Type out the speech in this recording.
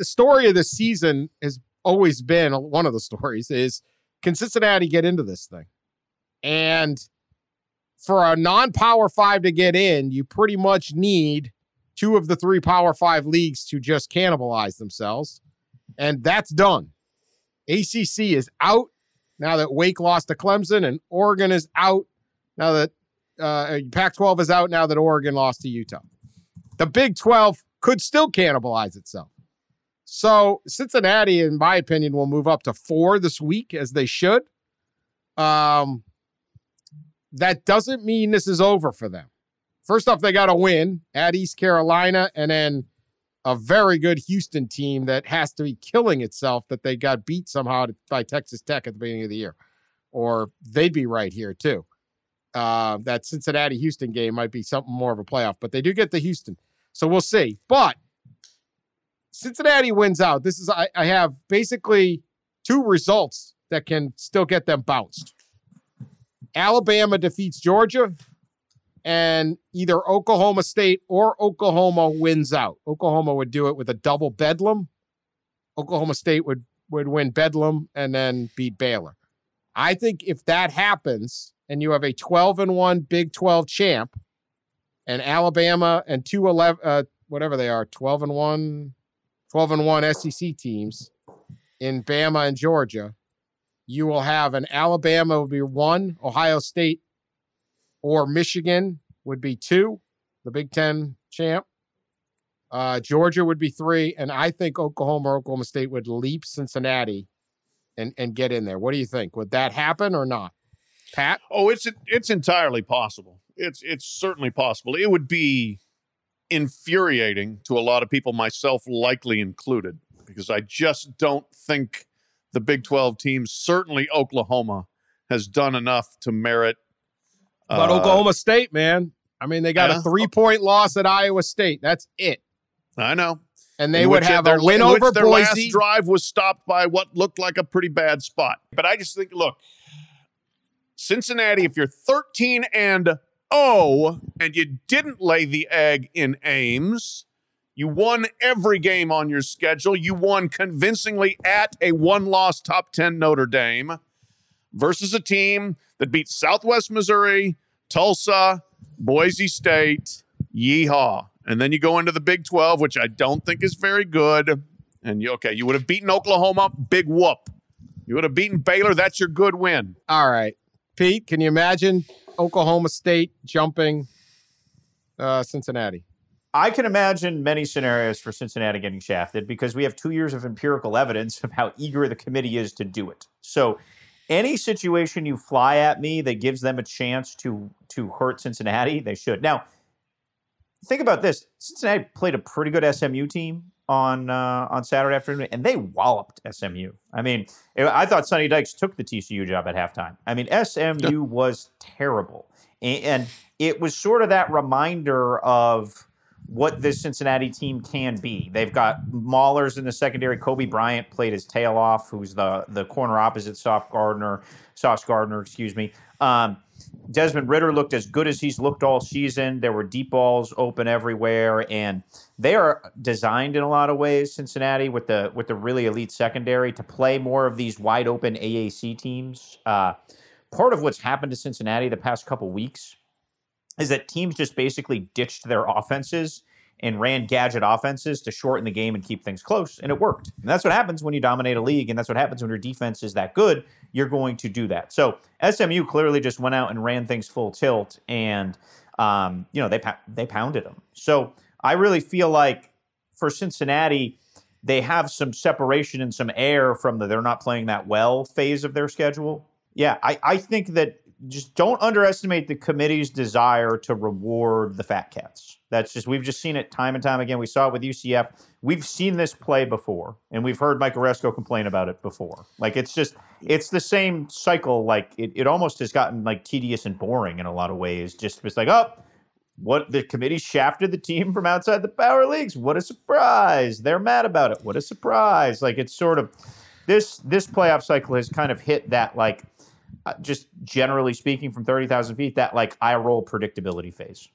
the story of the season has always been, one of the stories is, can Cincinnati get into this thing? And for a non-Power 5 to get in, you pretty much need 2 of the 3 Power 5 leagues to just cannibalize themselves. And that's done. ACC is out now that Wake lost to Clemson, and Oregon is out now that Pac-12 is out now that Oregon lost to Utah. The Big 12 could still cannibalize itself. So Cincinnati, in my opinion, will move up to 4 this week, as they should. That doesn't mean this is over for them. First off, they got to win at East Carolina, and then a very good Houston team that has to be killing itself that they got beat somehow by Texas Tech at the beginning of the year. Or they'd be right here, too. That Cincinnati-Houston game might be something more of a playoff, but they do get to Houston. So we'll see. But Cincinnati wins out. This is I have basically 2 results that can still get them bounced. Alabama defeats Georgia, and either Oklahoma State or Oklahoma wins out. Oklahoma would do it with a double bedlam. Oklahoma State would win bedlam and then beat Baylor. I think if that happens and you have a 12-1 Big 12 champ and Alabama and 2-11, whatever they are, 12-1 SEC teams in Bama and Georgia, you will have an Alabama would be 1, Ohio State or Michigan would be 2, the Big Ten champ. Georgia would be 3, and I think Oklahoma or Oklahoma State would leap Cincinnati and get in there. What do you think? Would that happen or not? Pat? Oh, it's entirely possible. It's certainly possible. It would be infuriating to a lot of people, myself likely included, because I just don't think the Big 12 teams, certainly Oklahoma, has done enough to merit. But Oklahoma State, man. I mean, they got a 3-point loss at Iowa State. That's it. I know. And they would have a win over their Boise. Last drive was stopped by what looked like a pretty bad spot. But I just think, look, Cincinnati, if you're 13-0 and you didn't lay the egg in Ames, you won every game on your schedule. You won convincingly at a 1-loss top 10 Notre Dame versus a team that beat Southwest Missouri, Tulsa, Boise State, yeehaw. And then you go into the Big 12, which I don't think is very good. And you would have beaten Oklahoma, big whoop. You would have beaten Baylor, that's your good win. All right. Pete, can you imagine Oklahoma State jumping Cincinnati? I can imagine many scenarios for Cincinnati getting shafted because we have 2 years of empirical evidence of how eager the committee is to do it. So any situation you fly at me that gives them a chance to hurt Cincinnati, they should. Now, think about this. Cincinnati played a pretty good SMU team on Saturday afternoon, and they walloped SMU. I mean, I thought Sonny Dykes took the TCU job at halftime. I mean, SMU was terrible. And it was sort of that reminder of what this Cincinnati team can be. They've got maulers in the secondary. Kobe Bryant played his tail off, who's the corner opposite Sauce Gardner, excuse me. Desmond Ridder looked as good as he's looked all season. There were deep balls open everywhere, and they are designed in a lot of ways, Cincinnati, with the really elite secondary to play more of these wide open AAC teams. Part of what's happened to Cincinnati the past couple weeks is that teams just basically ditched their offenses and ran gadget offenses to shorten the game and keep things close, and it worked. And that's what happens when you dominate a league, and that's what happens when your defense is that good. You're going to do that. So SMU clearly just went out and ran things full tilt, and they pounded them. So I really feel like for Cincinnati, they have some separation and some air from the they're not playing that well phase of their schedule. Yeah, I think that just don't underestimate the committee's desire to reward the fat cats. We've just seen it time and time again. We saw it with UCF. We've seen this play before, and we've heard Mike Oresco complain about it before. Like, it's the same cycle. Like, it almost has gotten, like, tedious and boring in a lot of ways. It's like, what, the committee shafted the team from outside the power leagues. What a surprise. They're mad about it. What a surprise. Like, it's sort of, this playoff cycle has kind of hit that, like, just generally speaking from 30,000 feet, that, like, eye roll predictability phase.